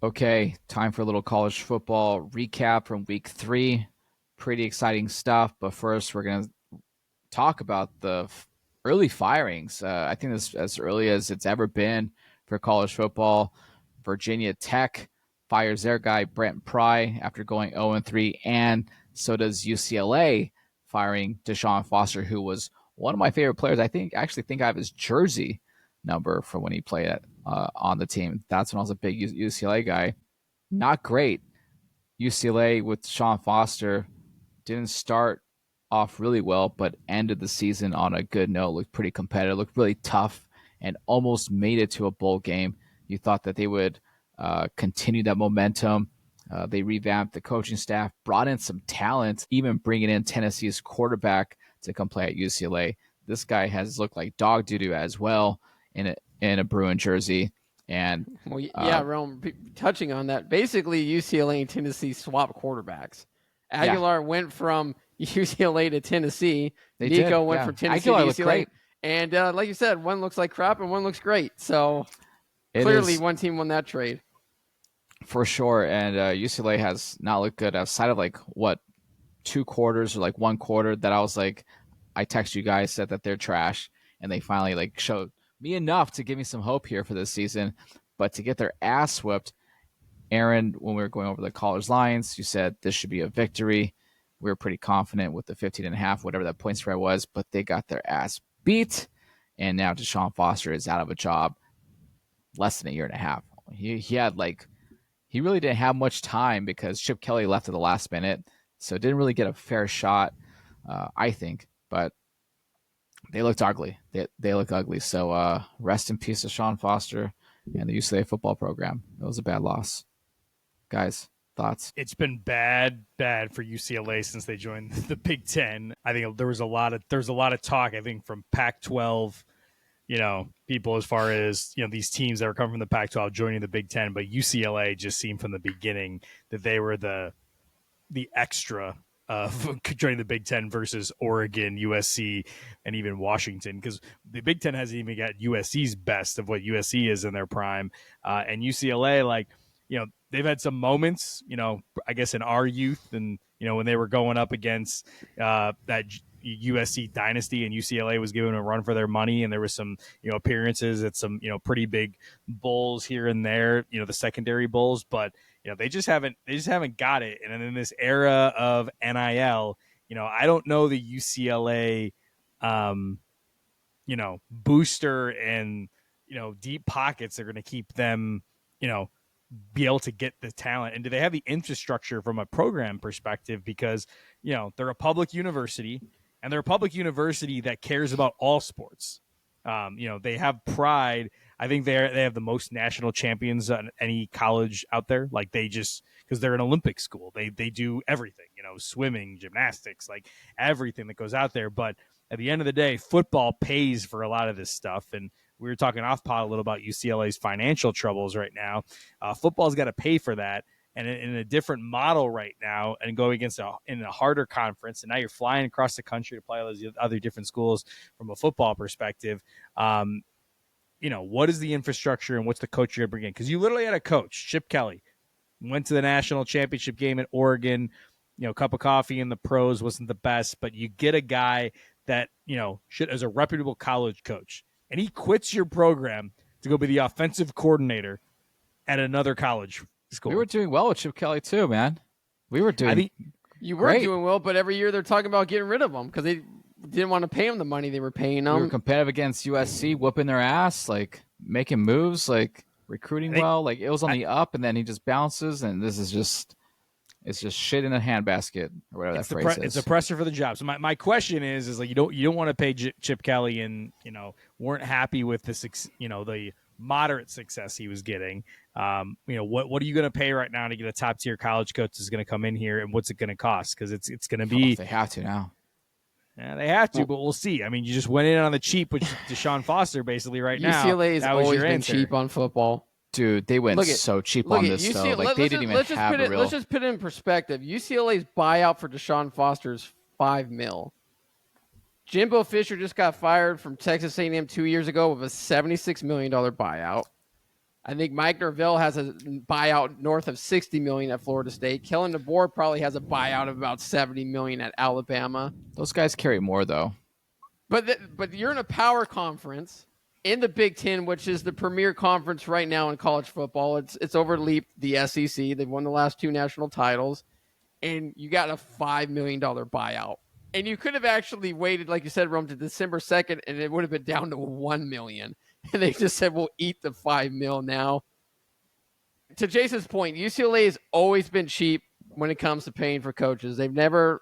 Okay, time for a little college football recap from week 3. Pretty exciting stuff, but first we're going to talk about the early firings. I think this as early as it's ever been for college football. Virginia Tech fires their guy Brent after going 0-3, and so does UCLA firing DeShaun Foster, who was one of my favorite players. I actually think I have his jersey number from when he played on the team. That's when I was a big UCLA guy. Not great. UCLA with Sean Foster didn't start off really well, but ended the season on a good note. Looked pretty competitive, looked really tough, and almost made it to a bowl game. You thought that they would continue that momentum. They revamped the coaching staff, brought in some talent, even bringing in Tennessee's quarterback to come play at UCLA. This guy has looked like dog doo-doo as well in a Bruin jersey. And Rome, touching on that, basically UCLA and Tennessee swapped quarterbacks. Aguilar went from UCLA to Tennessee. Nico went from Tennessee to UCLA. Great. And like you said, one looks like crap and one looks great. So clearly one team won that trade. For sure. And UCLA has not looked good outside of 2 quarters or 1 quarter that I was like, I text you guys, said that they're trash. And they finally showed me enough to give me some hope here for this season. But to get their ass whipped, Aaron, when we were going over the college lines, you said this should be a victory. We were pretty confident with the 15.5, whatever that point spread was, but they got their ass beat. And now DeShaun Foster is out of a job less than a year and a half. He really didn't have much time because Chip Kelly left at the last minute. So didn't really get a fair shot, I think. But they looked ugly. They look ugly. So rest in peace to Sean Foster and the UCLA football program. It was a bad loss. Guys, thoughts? It's been bad for UCLA since they joined the Big Ten. I think there was a lot of talk, I think, from Pac-12, people as far as, these teams that were coming from the Pac-12 joining the Big Ten. But UCLA just seemed from the beginning that they were the extra of joining the Big Ten versus Oregon, USC, and even Washington, because the Big Ten hasn't even got USC's best of what USC is in their prime. And UCLA, they've had some moments, I guess in our youth and, when they were going up against that USC dynasty and UCLA was given a run for their money. And there was some, appearances at some, pretty big bowls here and there, the secondary bowls, but they just haven't got it. And in this era of NIL, I don't know the UCLA, booster and, deep pockets are going to keep them, be able to get the talent. And do they have the infrastructure from a program perspective? Because, they're a public university and they're a public university that cares about all sports. They have pride. I think they have the most national champions on any college out there. Because they're an Olympic school, they do everything, swimming, gymnastics, everything that goes out there. But at the end of the day, football pays for a lot of this stuff. And we were talking off pod a little about UCLA's financial troubles right now. Football's got to pay for that. And in a different model right now and going against in a harder conference. And now you're flying across the country to play all those other different schools from a football perspective. What is the infrastructure and what's the coach you're going to bring in? Because you literally had a coach, Chip Kelly, went to the national championship game at Oregon. Cup of coffee in the pros wasn't the best, but you get a guy that, as a reputable college coach, and he quits your program to go be the offensive coordinator at another college school. We were doing well with Chip Kelly too, man. We were doing You were doing well, but every year they're talking about getting rid of him because they didn't want to pay him the money they were paying him. We were competitive against USC, whooping their ass, making moves, recruiting well. It was on the up, and then he just bounces, and this is just – it's just shit in a handbasket or whatever that phrase is. It's a presser for the job. So my question is you don't want to pay Chip Kelly and weren't happy with the moderate success he was getting. What are you going to pay right now to get a top tier college coach that's going to come in here, and what's it going to cost? Because it's going to be they have to now. Yeah, they have to, but we'll see. I mean, you just went in on the cheap with DeShaun Foster basically right now. UCLA has always been cheap on football. Dude, they went so cheap on this stuff. They didn't even have a real... Let's just put it in perspective. UCLA's buyout for DeShaun Foster is $5 million. Jimbo Fisher just got fired from Texas A&M 2 years ago with a $76 million buyout. I think Mike Norvell has a buyout north of $60 million at Florida State. Kellen DeBoer probably has a buyout of about $70 million at Alabama. Those guys carry more, though. But you're in a power conference in the Big Ten, which is the premier conference right now in college football. It's overleaped the SEC. They've won the last 2 national titles, and you got a $5 million buyout. And you could have actually waited, like you said, Rome, to December 2nd, and it would have been down to $1 million. And they just said, we'll eat the $5 million now. To Jason's point, UCLA has always been cheap when it comes to paying for coaches. They've never,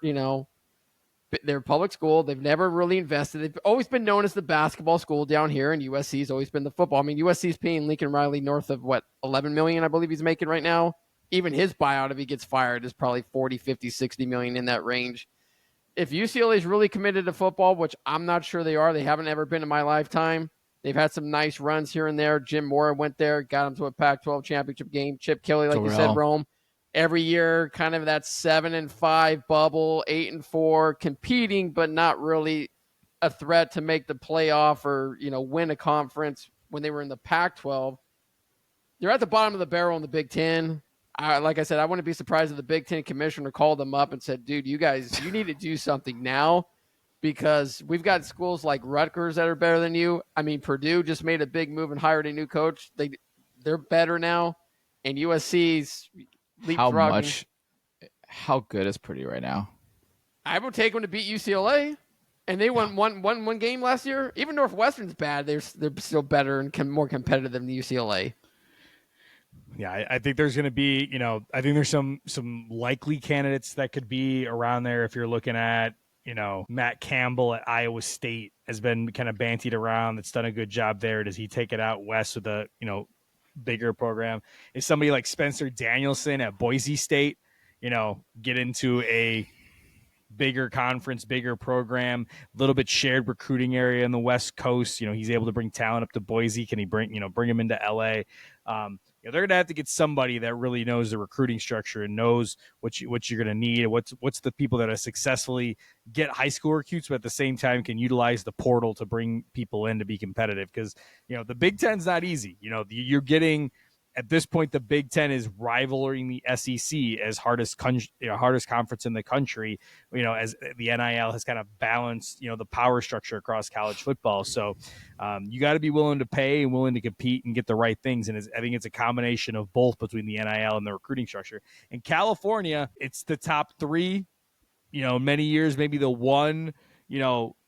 they're a public school. They've never really invested. They've always been known as the basketball school down here, and USC has always been the football. I mean, USC is paying Lincoln Riley north of, $11 million, I believe he's making right now. Even his buyout, if he gets fired, is probably 40, 50, 60 million in that range. If UCLA is really committed to football, which I'm not sure they are, they haven't ever been in my lifetime. They've had some nice runs here and there. Jim Mora went there, got him to a Pac-12 championship game. Chip Kelly, like you said, Rome, every year kind of that 7-5 bubble, 8-4, competing, but not really a threat to make the playoff or, win a conference when they were in the Pac-12. They're at the bottom of the barrel in the Big Ten. Like I said, I wouldn't be surprised if the Big Ten commissioner called them up and said, dude, you guys, you need to do something now because we've got schools like Rutgers that are better than you. I mean, Purdue just made a big move and hired a new coach. They're better now. And USC's leapfrogging. How good is Purdue right now? I would take them to beat UCLA. And they won one game last year. Even Northwestern's bad. They're still better and more competitive than the UCLA. Yeah, I think there's going to be, I think there's some likely candidates that could be around there. If you're looking at, Matt Campbell at Iowa State has been kind of bantied around. That's done a good job there. Does he take it out west with a, bigger program? Is somebody like Spencer Danielson at Boise State, get into a bigger conference, bigger program, a little bit shared recruiting area in the West Coast. He's able to bring talent up to Boise. Can he bring him into LA? They're going to have to get somebody that really knows the recruiting structure and knows what you're going to need. What's the people that are successfully get high school recruits, but at the same time can utilize the portal to bring people in to be competitive. Because, the Big Ten's not easy. You're getting, at this point, the Big Ten is rivaling the SEC as hardest conference in the country, as the NIL has kind of balanced, the power structure across college football. So you got to be willing to pay and willing to compete and get the right things. And I think it's a combination of both between the NIL and the recruiting structure. In California, it's the top 3, many years, maybe the one,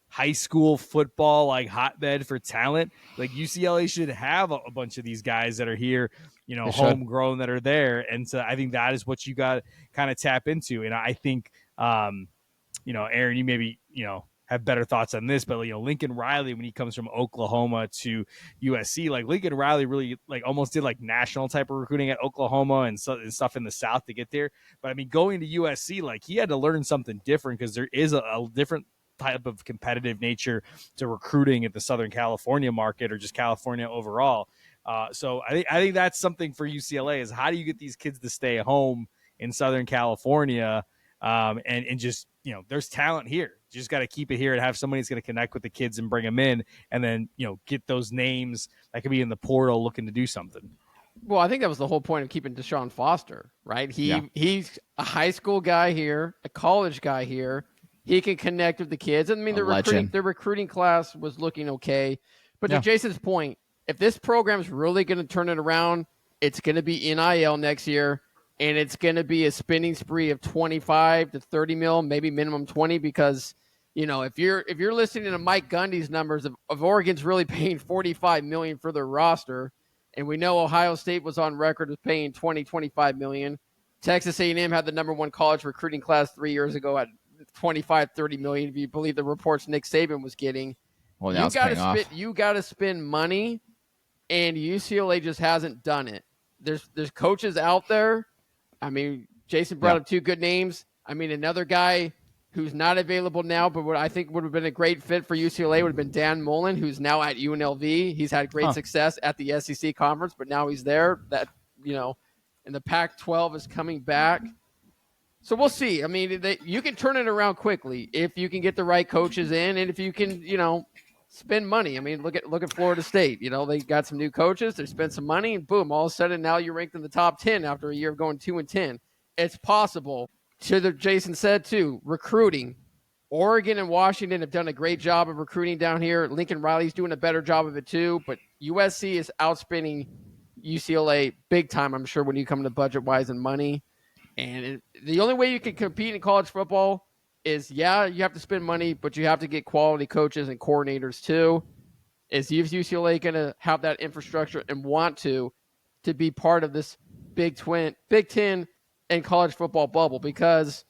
high school football like hotbed for talent. Like UCLA should have a bunch of these guys that are here, homegrown that are there. And so I think that is what you got to kind of tap into. And I think, Aaron, you maybe, have better thoughts on this, but Lincoln Riley, when he comes from Oklahoma to USC, like Lincoln Riley really almost did national type of recruiting at Oklahoma and stuff in the South to get there. But I mean, going to USC, he had to learn something different because there is a different type of competitive nature to recruiting at the Southern California market or just California overall. So I think that's something for UCLA is how do you get these kids to stay home in Southern California and just, there's talent here. You just got to keep it here and have somebody that's going to connect with the kids and bring them in and then, get those names that could be in the portal looking to do something. Well, I think that was the whole point of keeping DeShaun Foster, right? He's a high school guy here, a college guy here. He can connect with the kids. I mean, their recruiting class was looking okay. But to Jason's point, if this program is really going to turn it around, it's going to be NIL next year, and it's going to be a spending spree of 25 to 30 mil, maybe minimum 20, because if you're listening to Mike Gundy's numbers of Oregon's really paying 45 million for their roster, and we know Ohio State was on record as paying 25 million. Texas A&M had the number 1 college recruiting class 3 years ago at 25, 30 million, if you believe the reports Nick Saban was getting. Well, now you got to spend money, and UCLA just hasn't done it. There's coaches out there. I mean, Jason brought up 2 good names. I mean, another guy who's not available now, but what I think would have been a great fit for UCLA would have been Dan Mullen, who's now at UNLV. He's had great success at the SEC conference, but now he's there. That and the Pac-12 is coming back. So we'll see. I mean, you can turn it around quickly if you can get the right coaches in, and if you can, spend money. I mean, look at Florida State. They got some new coaches. They spent some money, and boom, all of a sudden now you're ranked in the top 10 after a year of going 2-10. It's possible. Jaeson said too, recruiting. Oregon and Washington have done a great job of recruiting down here. Lincoln Riley's doing a better job of it too, but USC is outspending UCLA big time, I'm sure, when you come to budget-wise and money. And the only way you can compete in college football is, you have to spend money, but you have to get quality coaches and coordinators too. Is UCLA going to have that infrastructure and want to be part of this Big Ten and college football bubble? Because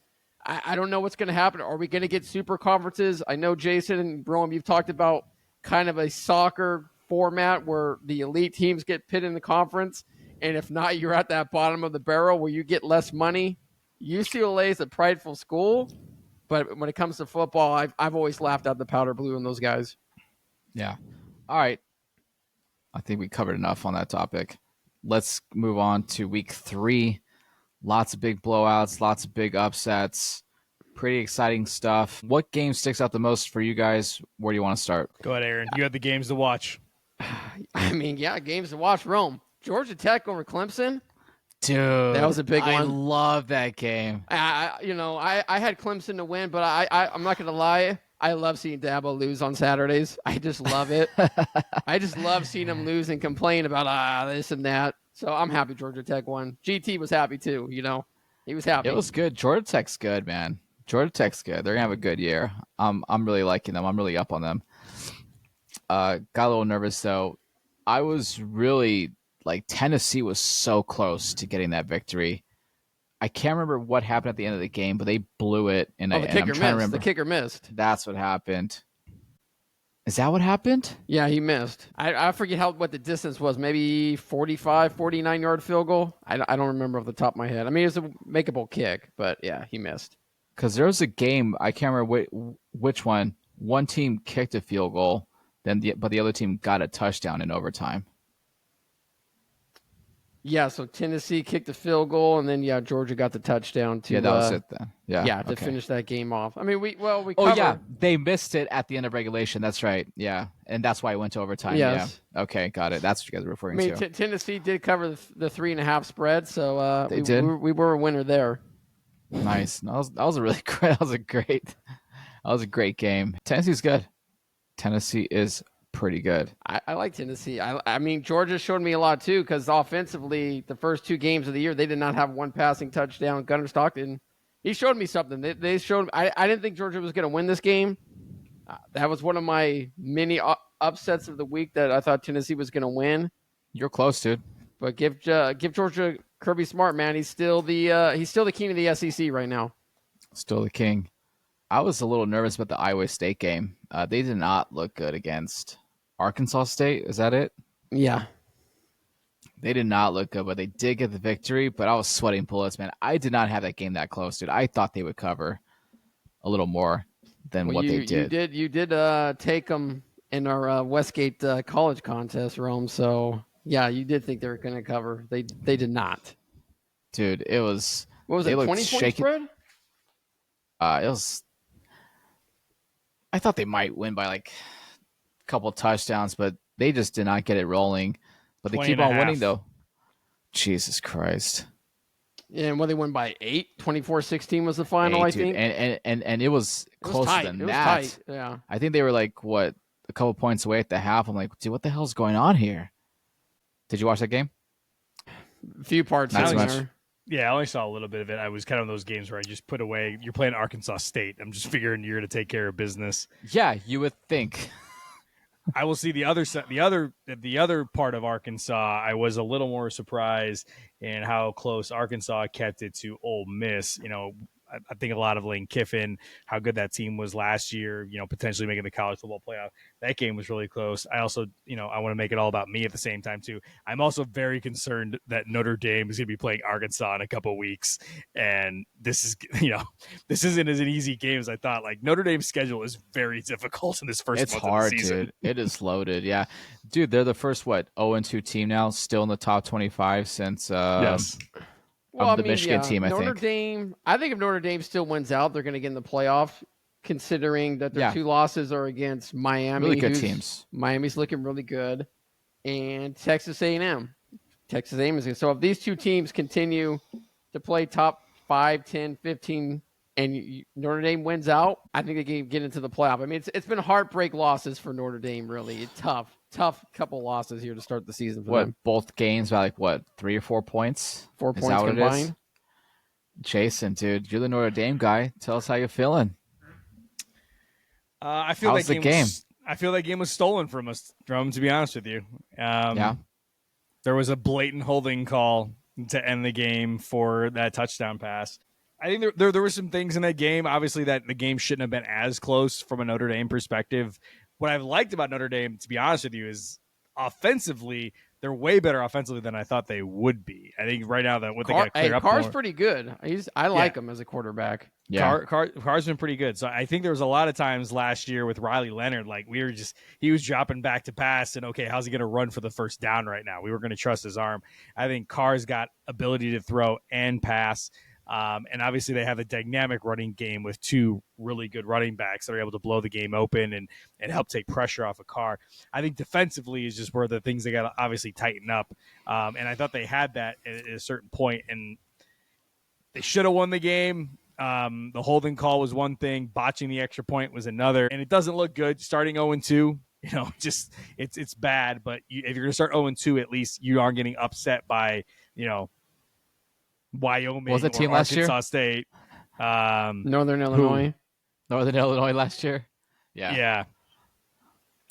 I don't know what's going to happen. Are we going to get super conferences? I know Jaeson and Rome, you've talked about kind of a soccer format where the elite teams get pitted in the conference, and if not, you're at that bottom of the barrel where you get less money. UCLA is a prideful school, but when it comes to football, I've always laughed at the powder blue and those guys. Yeah. All right. I think we covered enough on that topic. Let's move on to week 3. Lots of big blowouts, lots of big upsets. Pretty exciting stuff. What game sticks out the most for you guys? Where do you want to start? Go ahead, Aaron. You have the games to watch. I mean, games to watch. Rome. Georgia Tech over Clemson. Dude, that was a big one. I love that game. I had Clemson to win, but I'm not going to lie. I love seeing Dabo lose on Saturdays. I just love it. I just love seeing him lose and complain about this and that. So I'm happy Georgia Tech won. GT was happy too. He was happy. It was good. Georgia Tech's good, man. Georgia Tech's good. They're gonna have a good year. I'm really liking them. I'm really up on them. Got a little nervous though. I was really Tennessee was so close to getting that victory. I can't remember what happened at the end of the game, but they blew it. The kicker missed. That's what happened. Is that what happened? Yeah, he missed. I forget what the distance was. Maybe 45, 49-yard field goal. I don't remember off the top of my head. I mean, it was a makeable kick, but yeah, he missed. Because there was a game, I can't remember which one. One team kicked a field goal, but the other team got a touchdown in overtime. Yeah, so Tennessee kicked the field goal, and then Georgia got the touchdown to. Yeah, that was it then. To finish that game off. I mean, we covered. Oh yeah, they missed it at the end of regulation. That's right. Yeah, and that's why it went to overtime. Yes. Yeah. Okay, got it. That's what you guys are referring to. Tennessee did cover the 3.5 spread, so they did. We were a winner there. Nice. That was a really great. That was a great game. Tennessee's good. Tennessee is pretty good. I like Tennessee. I mean, Georgia showed me a lot too, because offensively, the first 2 games of the year, they did not have one passing touchdown. Gunnar Stockton, he showed me something. They showed. I didn't think Georgia was going to win this game. That was one of my mini upsets of the week that I thought Tennessee was going to win. You're close, dude. But give Georgia Kirby Smart, man. He's still the king of the SEC right now. Still the king. I was a little nervous about the Iowa State game. They did not look good against Arkansas State. Is that it? Yeah. They did not look good, but they did get the victory. But I was sweating bullets, man. I did not have that game that close, dude. I thought they would cover a little more than what they did. You did take them in our Westgate college contest, Rome. So yeah, you did think they were going to cover. They did not. Dude, it was. What was it? 20-point spread? It was. I thought they might win by a couple touchdowns, but they just did not get it rolling. But they keep on winning, though. Jesus Christ. Yeah, and they won by 8. 24-16 was the final, I think. And it was closer than that. It was tight, yeah. I think they were a couple points away at the half. I'm like, dude, what the hell's going on here? Did you watch that game? A few parts. Not so much. Yeah, I only saw a little bit of it. I was kind of those games where I just put away. You're playing Arkansas State. I'm just figuring you're going to take care of business. Yeah, you would think. I will see the other side. The other part of Arkansas. I was a little more surprised in how close Arkansas kept it to Ole Miss. I think a lot of Lane Kiffin, how good that team was last year, potentially making the college football playoff. That game was really close. I also, I want to make it all about me at the same time too. I'm also very concerned that Notre Dame is going to be playing Arkansas in a couple of weeks. And this is, this isn't as an easy game as I thought. Notre Dame's schedule is very difficult in this first month of the season. Dude. It is loaded. Yeah. Dude, they're the first, 0-2 team now, still in the top 25 since, yes. Of the Michigan team, I think. I think if Notre Dame still wins out, they're going to get in the playoff considering that their 2 losses are against Miami. Really good teams. Miami's looking really good. And Texas A&M. Texas A&M is good. So if these 2 teams continue to play top 5, 10, 15, and Notre Dame wins out, I think they can get into the playoff. I mean, it's been heartbreak losses for Notre Dame, really. It's tough couple losses here to start the season for them. Both games by 3 or 4 points? 4 points combined. Jaeson, dude, you're the Notre Dame guy. Tell us how you're feeling. I feel that game was stolen from us, Drum, to be honest with you. There was a blatant holding call to end the game for that touchdown pass. I think there were some things in that game, obviously, that the game shouldn't have been as close from a Notre Dame perspective. What I've liked about Notre Dame, to be honest with you, is offensively, they're way better offensively than I thought they would be. I think right now that what they got cleared up. Carr's pretty good. I like him as a quarterback. Yeah, Carr's been pretty good. So I think there was a lot of times last year with Riley Leonard, he was dropping back to pass, and okay, how's he going to run for the first down right now? We were going to trust his arm. I think Carr's got ability to throw and pass. And obviously they have a dynamic running game with 2 really good running backs that are able to blow the game open and help take pressure off a Carr. I think defensively is just where the things they got to obviously tighten up. And I thought they had that at a certain point, and they should have won the game. The holding call was one thing, botching the extra point was another, and it doesn't look good starting 0-2. It's bad, but if you're going to start 0-2, at least you aren't getting upset by, Wyoming, was the team last Arkansas year? State, Northern Illinois. Northern Illinois last year. Yeah.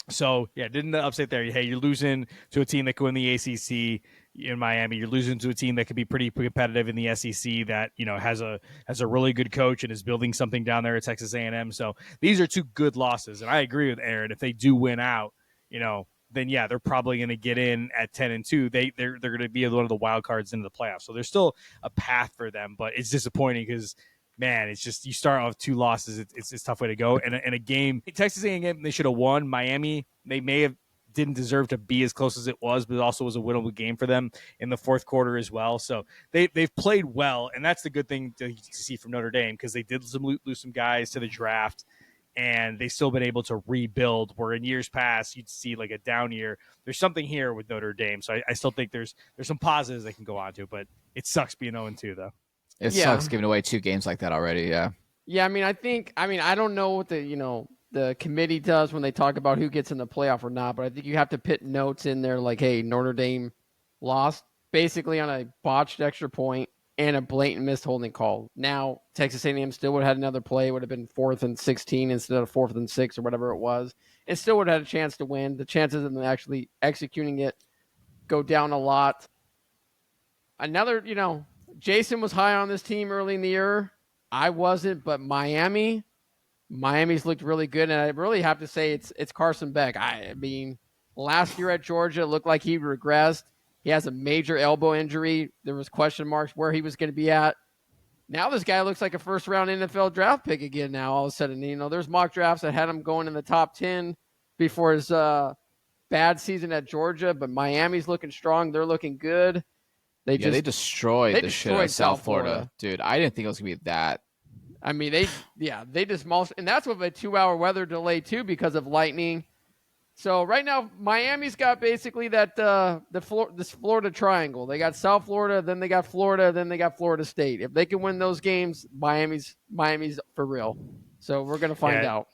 So didn't upset there. Hey, you're losing to a team that could win the ACC in Miami. You're losing to a team that could be pretty competitive in the SEC that has a really good coach and is building something down there at Texas A&M. So these are 2 good losses, and I agree with Aaron. If they do win out, then they're probably going to get in at 10-2. They're going to be one of the wild cards into the playoffs. So there's still a path for them, but it's disappointing because, man, it's just you start off 2 losses. It's a tough way to go. And a game, Texas A&M, they should have won. Miami, they may have didn't deserve to be as close as it was, but it also was a winnable game for them in the 4th quarter as well. So they've played well, and that's the good thing to see from Notre Dame because they did lose some guys to the draft. And they've still been able to rebuild, where in years past you'd see like a down year. There's something here with Notre Dame, so I still think there's some positives they can go on to, but it sucks being 0-2 though. It sucks giving away 2 games like that already. Yeah. Yeah, I don't know what the committee does when they talk about who gets in the playoff or not, but I think you have to put notes in there like, hey, Notre Dame lost basically on a botched extra point and a blatant missed holding call. Now, Texas A&M still would have had another play. It would have been 4th and 16 instead of 4th and 6 or whatever it was. It still would have had a chance to win. The chances of them actually executing it go down a lot. Another, Jaeson was high on this team early in the year. I wasn't, but Miami's looked really good, and I really have to say it's Carson Beck. Last year at Georgia, it looked like he regressed. He has a major elbow injury. There was question marks where he was going to be at. Now this guy looks like a first-round NFL draft pick again now all of a sudden. There's mock drafts that had him going in the top 10 before his bad season at Georgia, but Miami's looking strong. They're looking good. They destroyed the shit out of South Florida. Dude, I didn't think it was going to be that. They just and that's with a 2-hour weather delay too because of lightning. So right now, Miami's got basically that this Florida triangle. They got South Florida, then they got Florida, then they got Florida State. If they can win those games, Miami's for real. So we're gonna find out.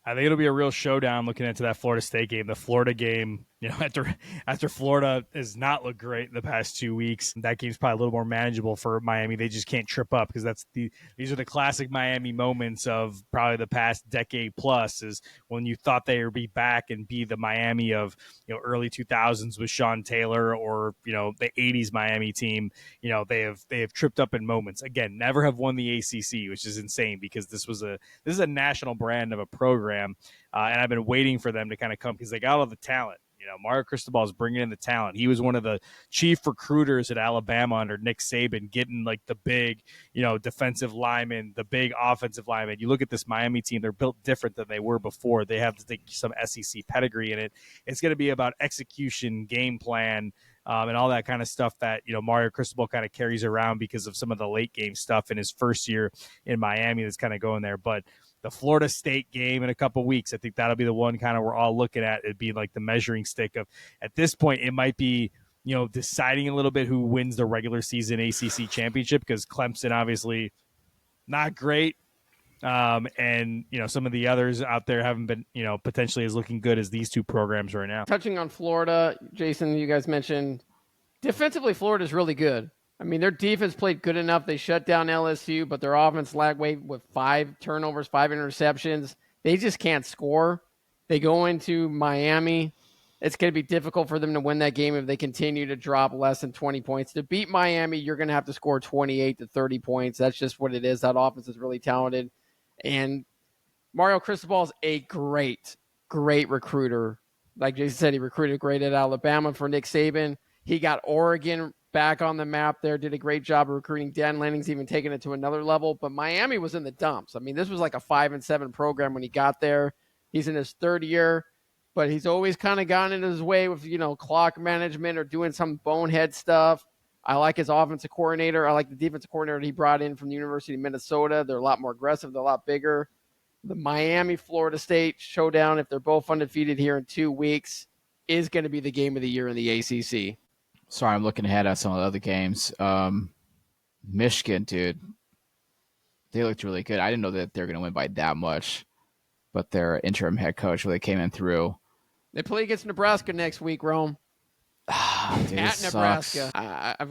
I think it'll be a real showdown looking into that Florida State game. The Florida game, after Florida has not looked great the past 2 weeks, that game's probably a little more manageable for Miami. They just can't trip up because these are the classic Miami moments of probably the past decade plus, is when you thought they would be back and be the Miami of early 2000s with Sean Taylor, or the 80s Miami team. They have tripped up in moments. Again, never have won the ACC, which is insane because this is a national brand of a program. And I've been waiting for them to kind of come because they got all the talent. Mario Cristobal is bringing in the talent. He was one of the chief recruiters at Alabama under Nick Saban, getting like the big, defensive linemen, the big offensive linemen. You look at this Miami team, they're built different than they were before. They have some SEC pedigree in it. It's going to be about execution, game plan, and all that kind of stuff that, Mario Cristobal kind of carries around because of some of the late game stuff in his first year in Miami that's kind of going there. But the Florida State game in a couple weeks. I think that'll be the one kind of we're all looking at. It'd be like the measuring stick of, at this point, it might be, deciding a little bit who wins the regular season ACC championship, because Clemson obviously not great. And some of the others out there haven't been, potentially as looking good as these two programs right now. Touching on Florida, Jason, you guys mentioned defensively, Florida is really good. I mean, their defense played good enough. They shut down LSU, but their offense lagged way with 5 turnovers, 5 interceptions. They just can't score. They go into Miami. It's going to be difficult for them to win that game if they continue to drop less than 20 points. To beat Miami, you're going to have to score 28 to 30 points. That's just what it is. That offense is really talented. And Mario Cristobal is a great recruiter. Like Jason said, he recruited great at Alabama for Nick Saban. He got Oregon back on the map there, did a great job of recruiting. Dan Lanning's even taken it to another level. But Miami was in the dumps. I mean, this was like a 5-7 program when he got there. He's in his 3rd year. But he's always kind of gotten in his way with, clock management or doing some bonehead stuff. I like his offensive coordinator. I like the defensive coordinator he brought in from the University of Minnesota. They're a lot more aggressive. They're a lot bigger. The Miami-Florida State showdown, if they're both undefeated here in 2 weeks, is going to be the game of the year in the ACC. Sorry, I'm looking ahead at some of the other games. Michigan, dude, they looked really good. I didn't know that they're going to win by that much, but their interim head coach really came in through. They play against Nebraska next week, Rome. Dude, at Nebraska.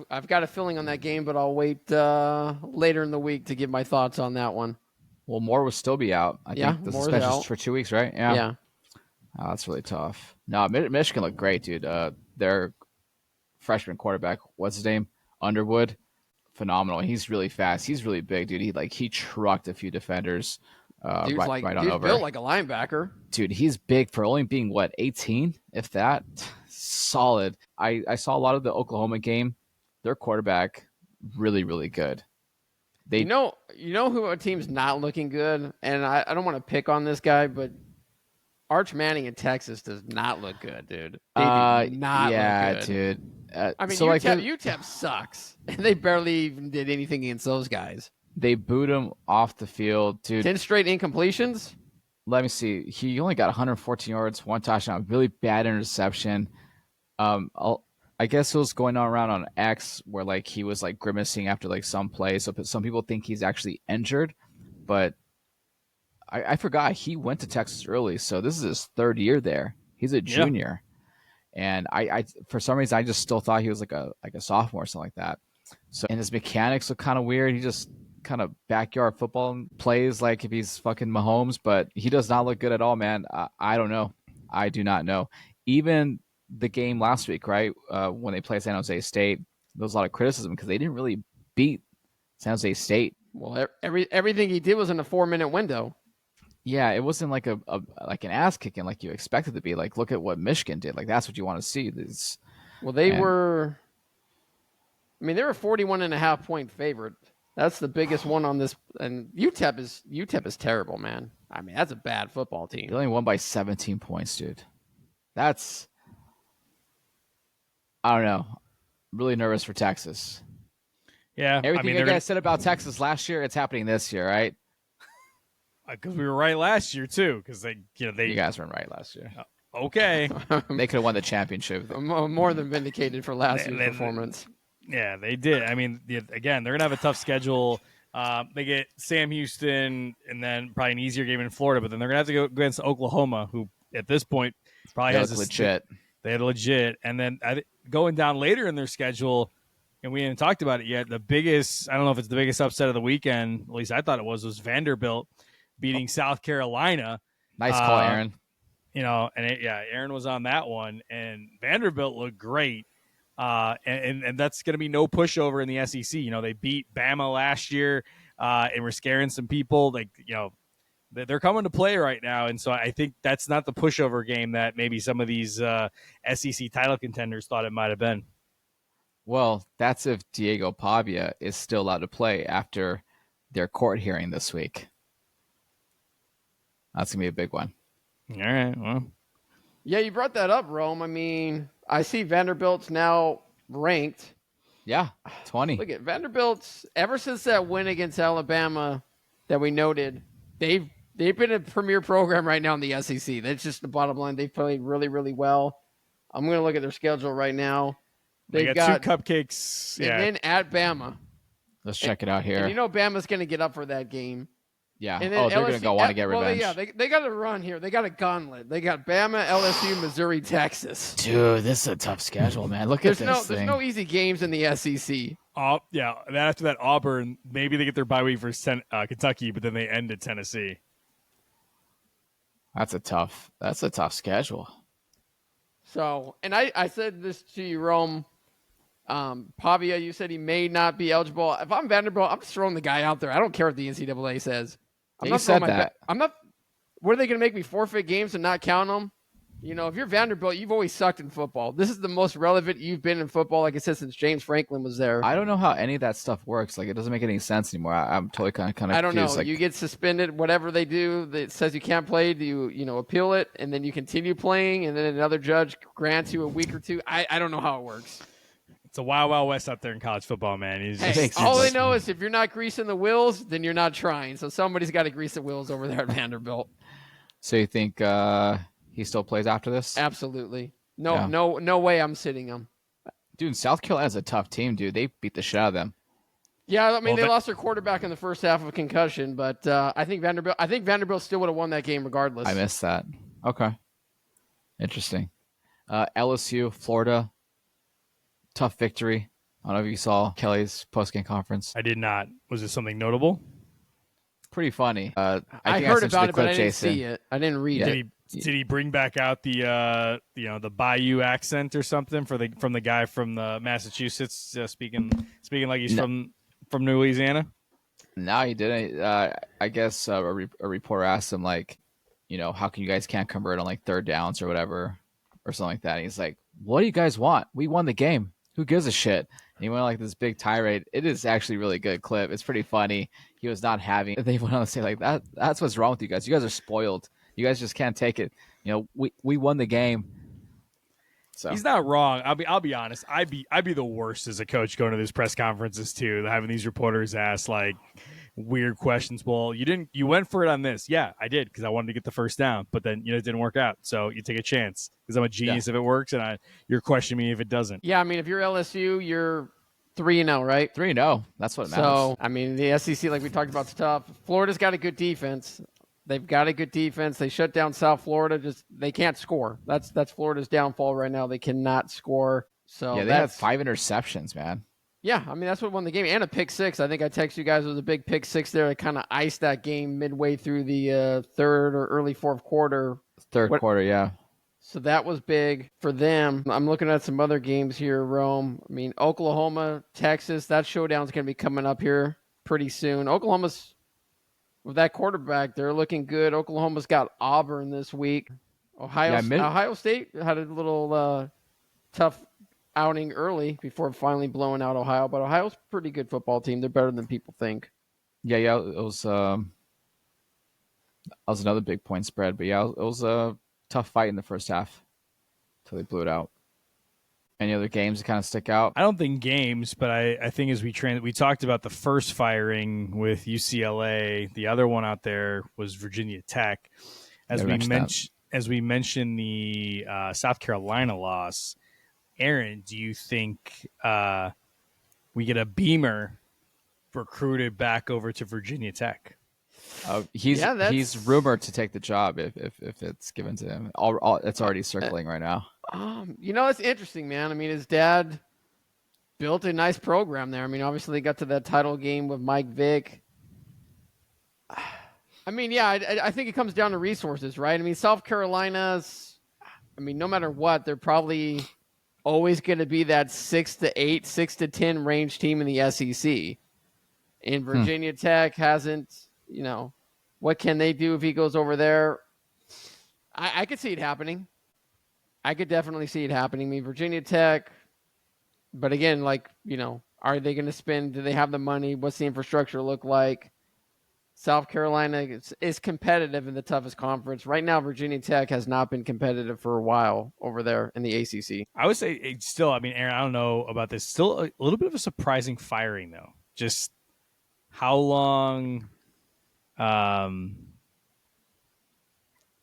I've got a feeling on that game, but I'll wait later in the week to give my thoughts on that one. Well, Moore will still be out. I think the suspension's for 2 weeks, right? Yeah. Oh, that's really tough. No, Michigan looked great, dude. Their freshman quarterback, what's his name? Underwood. Phenomenal. He's really fast. He's really big, dude. He trucked a few defenders. Dude's right on over. Built like a linebacker. Dude, he's big for only being, 18? If that? Solid. I saw a lot of the Oklahoma game. Their quarterback, really, really good. You know who a team's not looking good? And I don't want to pick on this guy, but Arch Manning in Texas does not look good, dude. They do not look good. Dude. I mean, UTEP sucks. And they barely even did anything against those guys. They booed him off the field, dude. 10 straight incompletions? Let me see. He only got 114 yards, 1 touchdown, really bad interception. I guess it was going on around on X where he was grimacing after some play. So some people think he's actually injured, but I forgot he went to Texas early. So this is his 3rd year there. He's a junior. Yeah. And I for some reason I just still thought he was like a sophomore or something like that. So, and his mechanics look kind of weird. He just kind of backyard football plays like if he's fucking Mahomes, but he does not look good at all, man. I don't know. I do not know. Even the game last week, right, when they played San Jose State, there was a lot of criticism because they didn't really beat San Jose State. Well, everything he did was in a 4-minute window. Yeah, it wasn't like an ass kicking like you expected to be. Look at what Michigan did. That's what you want to see. They were 41.5 point favorite. That's the biggest one on this. And UTEP is terrible, man. I mean, that's a bad football team. They only won by 17 points, dude. That's, I don't know. I'm really nervous for Texas. Yeah. Everything you guys said about Texas last year, it's happening this year, right? Because we were right last year too. Because you guys weren't right last year. Okay. They could have won the championship. More than vindicated for last year's performance. Yeah, they did. I mean, again, they're going to have a tough schedule. They get Sam Houston and then probably an easier game in Florida, but then they're going to have to go against Oklahoma, who at this point probably has legit. They had legit. And then going down later in their schedule, and we haven't talked about it yet, the biggest, I don't know if it's the biggest upset of the weekend, at least I thought it was Vanderbilt beating South Carolina. Nice call, Aaron. Aaron was on that one, and Vanderbilt looked great. And that's going to be no pushover in the SEC. They beat Bama last year, and we're scaring some people. They're coming to play right now. And so I think that's not the pushover game that maybe some of these SEC title contenders thought it might have been. Well, that's if Diego Pavia is still allowed to play after their court hearing this week. That's going to be a big one. All right. Well, yeah, you brought that up, Rome. I mean, I see Vanderbilt's now ranked. Yeah, 20. Look at Vanderbilt's, ever since that win against Alabama that we noted, they've They've been a premier program right now in the SEC. That's just the bottom line. They've played really, really well. I'm going to look at their schedule right now. They got 2 cupcakes. And then at Bama. Let's check it out here. And Bama's going to get up for that game. Yeah. And then they're going to want to get revenge. Well, they got a run here. They got a gauntlet. They got Bama, LSU, Missouri, Texas. Dude, this is a tough schedule, man. Look at this thing. There's no easy games in the SEC. Yeah. Then after that, Auburn, maybe they get their bye week for Kentucky, but then they end at Tennessee. That's a tough schedule. So, and I said this to you, Rome. Pavia, you said he may not be eligible. If I'm Vanderbilt, I'm just throwing the guy out there. I don't care what the NCAA says. I'm not said that. I'm not. What are they going to make me forfeit games and not count them? If you're Vanderbilt, you've always sucked in football. This is the most relevant you've been in football, like I said, since James Franklin was there. I don't know how any of that stuff works. Like, it doesn't make any sense anymore. I'm totally kind of I don't know. Like, you get suspended, whatever they do that says you can't play. Do you appeal it, and then you continue playing, and then another judge grants you a week or two? I don't know how it works. It's a wild, wild west out there in college football, man. All I know is if you're not greasing the wheels, then you're not trying. So somebody's got to grease the wheels over there at Vanderbilt. So you think he still plays after this? Absolutely. No way I'm sitting him. Dude, South Carolina's a tough team, dude. They beat the shit out of them. Yeah, I mean, they lost their quarterback in the first half of a concussion, but I think Vanderbilt still would have won that game regardless. I missed that. Okay. Interesting. LSU, Florida. Tough victory. I don't know if you saw Kelly's post-game conference. I did not. Was it something notable? Pretty funny. I heard about it, but I didn't see it. I didn't read it. Did he bring back out the Bayou accent or something from the guy from the Massachusetts speaking like he's from Louisiana? No, he didn't. I guess a reporter asked him, like, how can you guys can't convert on like third downs or whatever or something like that. And he's like, what do you guys want? We won the game. Who gives a shit? And he went like this big tirade. It is actually a really good clip. It's pretty funny. He was not having. They went on to say like that's what's wrong with you guys. You guys are spoiled. You guys just can't take it. We won the game. So he's not wrong. I'll be honest. I'd be the worst as a coach going to these press conferences too, having these reporters ask like weird questions. Well, you went for it on this. Yeah, I did because I wanted to get the first down, but then it didn't work out. So you take a chance because I'm a genius if it works, and you're questioning me if it doesn't. Yeah, I mean, if you're LSU, you're 3-0, right? 3-0. That's what matters. So I mean, the SEC, like we talked about, is tough. Florida's got a good defense. They've got a good defense. They shut down South Florida. They can't score. That's Florida's downfall right now. They cannot score. So yeah, they had 5 interceptions, man. Yeah, I mean, that's what won the game. And a pick six. I think I texted you guys. It was a big pick six there. It kind of iced that game midway through the third or early fourth quarter. Third quarter, yeah. So that was big for them. I'm looking at some other games here, Rome. I mean, Oklahoma, Texas, that showdown's going to be coming up here pretty soon. Oklahoma's, with that quarterback, they're looking good. Oklahoma's got Auburn this week. Ohio State had a little tough outing early before finally blowing out Ohio, but Ohio's a pretty good football team. They're better than people think. Yeah, it was another big point spread, but yeah, it was a tough fight in the first half until they blew it out. Any other games that kind of stick out? I don't think games, but I think as we talked about the first firing with UCLA. The other one out there was Virginia Tech. As we mentioned the South Carolina loss. Aaron, do you think we get a Beamer recruited back over to Virginia Tech? He's rumored to take the job if it's given to him. It's already circling right now. It's interesting, man. I mean, his dad built a nice program there. I mean, obviously they got to that title game with Mike Vick. I mean, yeah, I think it comes down to resources, right? I mean, South Carolina's, no matter what, they're probably always going to be that 6 to 8, 6 to 10 range team in the SEC. And Virginia Tech hasn't, what can they do if he goes over there? I could see it happening. I could definitely see it happening. I mean, Virginia Tech, but again, are they going to spend? Do they have the money? What's the infrastructure look like? South Carolina is competitive in the toughest conference. Right now, Virginia Tech has not been competitive for a while over there in the ACC. I would say it's still, Aaron, I don't know about this. Still a little bit of a surprising firing, though. Just how long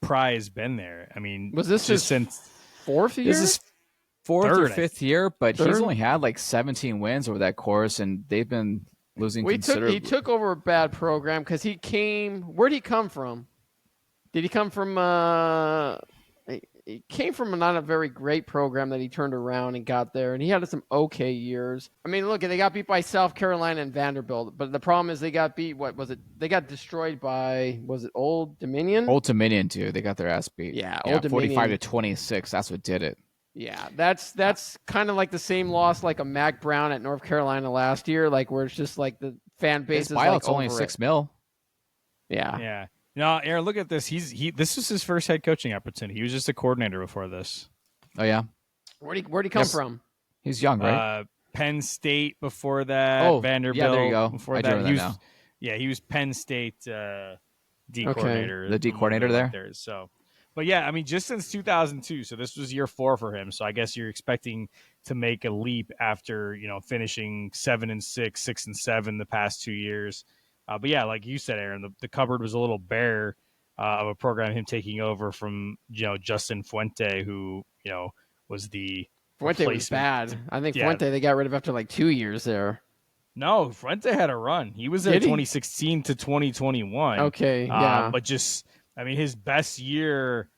Pry has been there. I mean, was this his fourth year? This is fourth or fifth year, but he's only had like 17 wins over that course, and they've been losing considerably. He took over a bad program because he came. Where did he come from? Did he come from? He came from not a very great program that he turned around and got there, and he had some okay years. I mean, look, they got beat by South Carolina and Vanderbilt, but the problem is they got beat. What was it? They got destroyed by, was it Old Dominion? Old Dominion, too. They got their ass beat. Yeah, Old Dominion. 45-26. That's what did it. Yeah, that's kind of like the same loss like a Mac Brown at North Carolina last year, like where it's just like the fan base is like only $6 million. Yeah. Yeah. No, Aaron, look at this. This was his first head coaching opportunity. He was just a coordinator before this. Oh yeah. Where'd he come from? He's young, right? Penn State before that. Oh, Vanderbilt. Yeah, there you go. Before I that, he was Penn State D coordinator. The D coordinator there. So, but yeah, I mean, just since 2002. So this was year 4 for him. So I guess you're expecting to make a leap after finishing 7-6, 6-7 the past 2 years. But yeah, like you said, Aaron, the cupboard was a little bare of a program, him taking over from, Justin Fuente, who, was the Fuente was bad. I think Fuente they got rid of after like 2 years there. No, Fuente had a run. He was there 2016 to 2021. Okay, yeah. But just, I mean, his best year,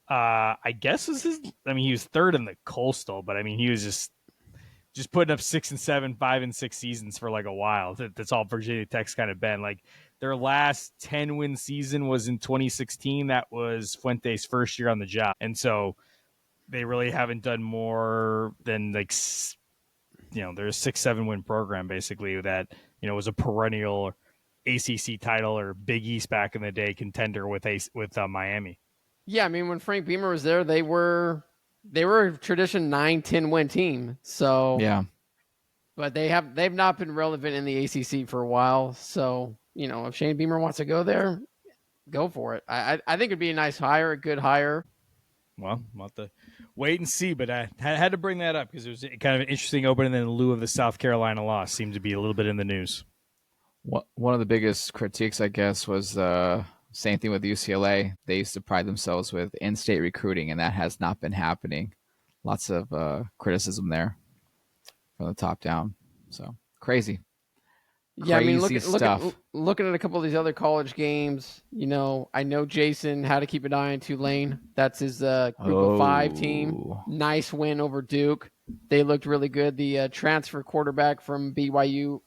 I guess was he was third in the Coastal, but I mean, he was just putting up 6 and 7, 5 and 6 seasons for like a while. That's all Virginia Tech's kind of been. Like their last 10-win season was in 2016. That was Fuente's first year on the job. And so they really haven't done more than like, they're a 6-7 win program basically that, was a perennial ACC title or Big East back in the day contender with Miami. Yeah. I mean, when Frank Beamer was there, they were a tradition 9-10 win team. So yeah, but they've not been relevant in the ACC for a while. So if Shane Beamer wants to go there, go for it. I think it'd be a nice hire, a good hire. Well, we'll have to wait and see. But I had to bring that up because it was kind of an interesting opening in lieu of the South Carolina loss. Seemed to be a little bit in the news. One of the biggest critiques, I guess, was same thing with UCLA. They used to pride themselves with in-state recruiting, and that has not been happening. Lots of criticism there from the top down. So crazy. Yeah, I mean, looking at a couple of these other college games, I know Jaeson had to keep an eye on Tulane. That's his group of 5 team. Nice win over Duke. They looked really good. The transfer quarterback from BYU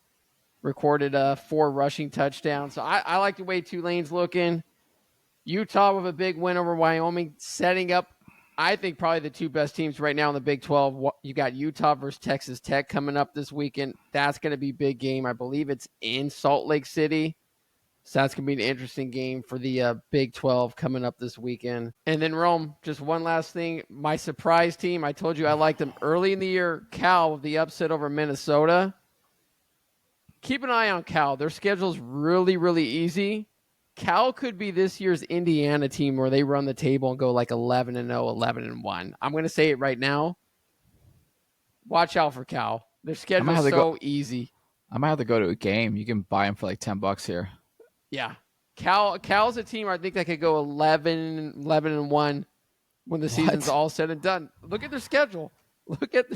recorded 4 rushing touchdowns. So I like the way Tulane's looking. Utah with a big win over Wyoming, setting up, I think, probably the 2 best teams right now in the Big 12. You got Utah versus Texas Tech coming up this weekend. That's going to be a big game. I believe it's in Salt Lake City. So that's going to be an interesting game for the Big 12 coming up this weekend. And then, Rome, just one last thing. My surprise team, I told you I liked them early in the year. Cal with the upset over Minnesota. Keep an eye on Cal. Their schedule's really, really easy. Cal could be this year's Indiana team where they run the table and go like 11-0, 11-1. I'm going to say it right now. Watch out for Cal. Their schedule is so easy. I might have to go to a game. You can buy them for like $10 here. Yeah. Cal's a team I think that could go 11-1 when the season's all said and done. Look at their schedule. They've got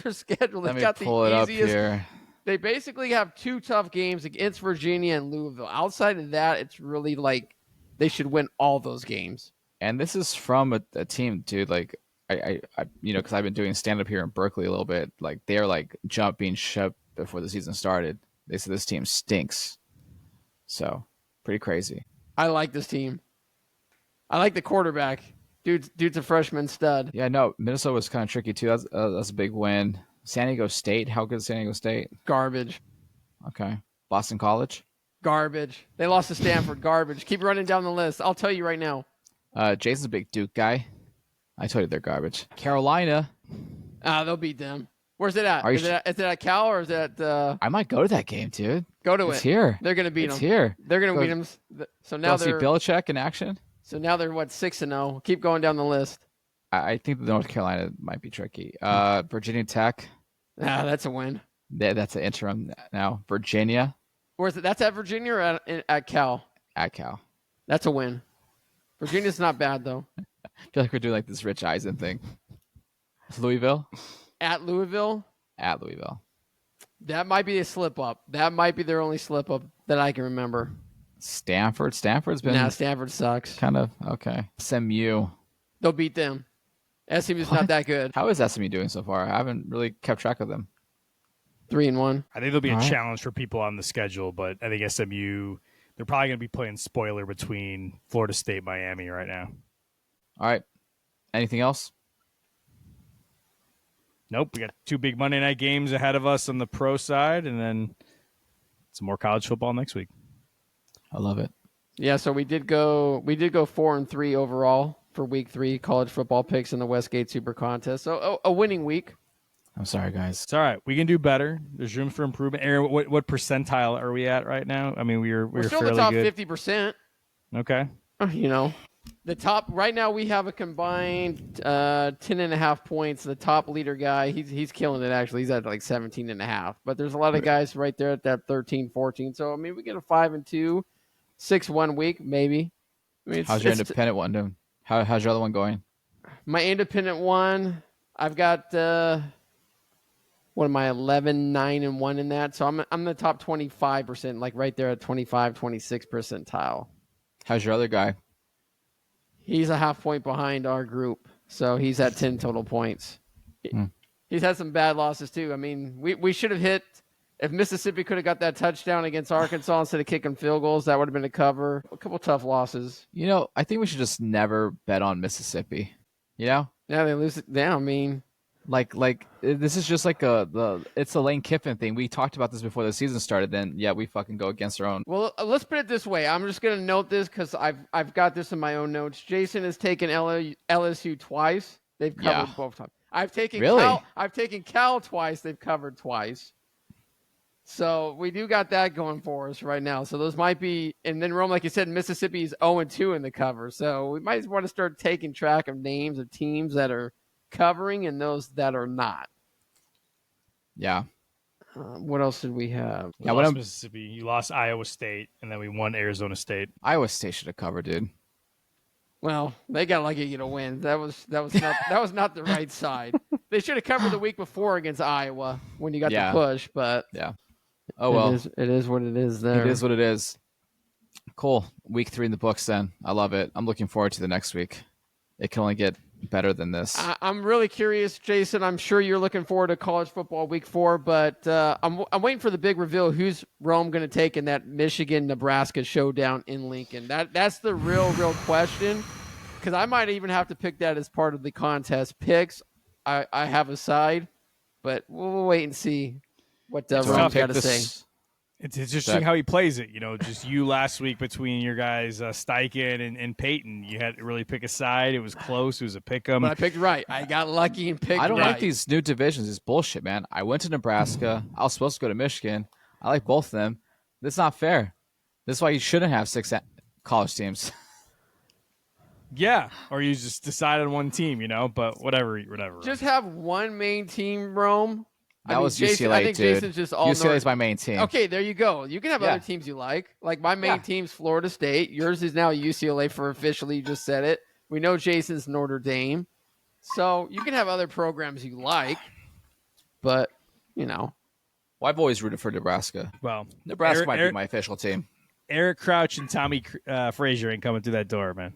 the easiest. Here. They basically have 2 tough games against Virginia and Louisville. Outside of that, it's really like they should win all those games. And this is from a team, dude. Like I because I've been doing stand up here in Berkeley a little bit. Like they're like being shoved before the season started. They said this team stinks. So pretty crazy. I like this team. I like the quarterback. Dude's a freshman stud. Yeah, no, Minnesota was kind of tricky too. That's a big win. San Diego State. How good is San Diego State? Garbage. Okay. Boston College? Garbage. They lost to Stanford. Garbage. Keep running down the list. I'll tell you right now. Jason's a big Duke guy. I told you they're garbage. Carolina. They'll beat them. Where's it at? Is it at Cal or is it at... I might go to that game, dude. Go to it. It's here. They're going to beat them. It's here. They're going to beat them. So now they're... see Belichick in action? So now they're, 6-0. Keep going down the list. I think North Carolina might be tricky. Virginia Tech. That's a win. That's an interim now. Virginia. Where's it? That's at Virginia or at Cal? At Cal. That's a win. Virginia's not bad, though. I feel like we're doing like this Rich Eisen thing. Louisville? At Louisville? At Louisville. That might be a slip-up. That might be their only slip-up that I can remember. Stanford? Stanford's been... Nah, Stanford sucks. Kind of, okay. SMU. They'll beat them. SMU's not that good. How is SMU doing so far? I haven't really kept track of them. 3-1. I think there'll be a challenge for people on the schedule, but I think SMU, they're probably going to be playing spoiler between Florida State and Miami right now. All right. Anything else? Nope. We got 2 big Monday night games ahead of us on the pro side, and then some more college football next week. I love it. Yeah, so we did go 4-3 overall for week 3 college football picks in the Westgate Super Contest. So a winning week. I'm sorry, guys. It's all right. We can do better. There's room for improvement. Aaron, what percentile are we at right now? I mean, we're still fairly the top good. 50%. Okay. You know, the top right now we have a combined 10.5 points. The top leader guy, he's killing it actually. He's at like 17.5. But there's a lot of guys right there at that 13, 14. So I mean, we get a 5-2, 6-1 week maybe. I mean, how's your independent one doing? How's your other one going? My independent one, I've got what am I 11, 9-1 in that. So I'm the top 25%, like right there at 25, 26 percentile. How's your other guy? He's a half point behind our group, so he's at 10 total points. He's had some bad losses too. I mean, we should have hit. If Mississippi could have got that touchdown against Arkansas instead of kicking field goals, that would have been a cover. A couple tough losses. You know, I think we should just never bet on Mississippi. You know? Yeah, they lose it. Yeah, I mean, like this is just like it's a Lane Kiffin thing. We talked about this before the season started. Then yeah, we fucking go against our own. Well, let's put it this way. I'm just gonna note this because I've got this in my own notes. Jaeson has taken LSU twice. They've covered both times. I've taken Cal twice. They've covered twice. So we do got that going for us right now. So those might be, and then Rome, like you said, Mississippi is 0-2 in the cover. So we might want to start taking track of names of teams that are covering and those that are not. Yeah. What else did we have? You lost Mississippi. You lost Iowa State, and then we won Arizona State. Iowa State should have covered, dude. Well, they got lucky to get a win. That was not the right side. They should have covered the week before against Iowa when you got the push, but yeah. Oh well, it is what it is. There, it is what it is. Cool. Week 3 in the books. Then I love it. I'm looking forward to the next week. It can only get better than this. I'm really curious, Jaeson. I'm sure you're looking forward to college football week 4, but I'm waiting for the big reveal. Who's Rome going to take in that Michigan-Nebraska showdown in Lincoln? That's the real question. Because I might even have to pick that as part of the contest picks. I have a side, but we'll wait and see what Rome's got to say. It's interesting how he plays it. You know, just you last week between your guys, Steichen and Peyton. You had to really pick a side. It was close. It was a pick 'em. But I picked right. I got lucky and picked right. I don't like these new divisions. It's bullshit, man. I went to Nebraska. I was supposed to go to Michigan. I like both of them. This is not fair. This is why you shouldn't have 6 college teams. Yeah, or you just decide on one team, you know, but whatever. Just have one main team, Rome. That was UCLA, I think dude. Jason's just all UCLA's my main team. Okay, there you go. You can have other teams you like. Like my main team's Florida State. Yours is now UCLA for officially. You just said it. We know Jason's Notre Dame. So you can have other programs you like, but, you know. Well, I've always rooted for Nebraska. Well, Nebraska might be my official team. Eric Crouch and Tommy Frazier ain't coming through that door, man.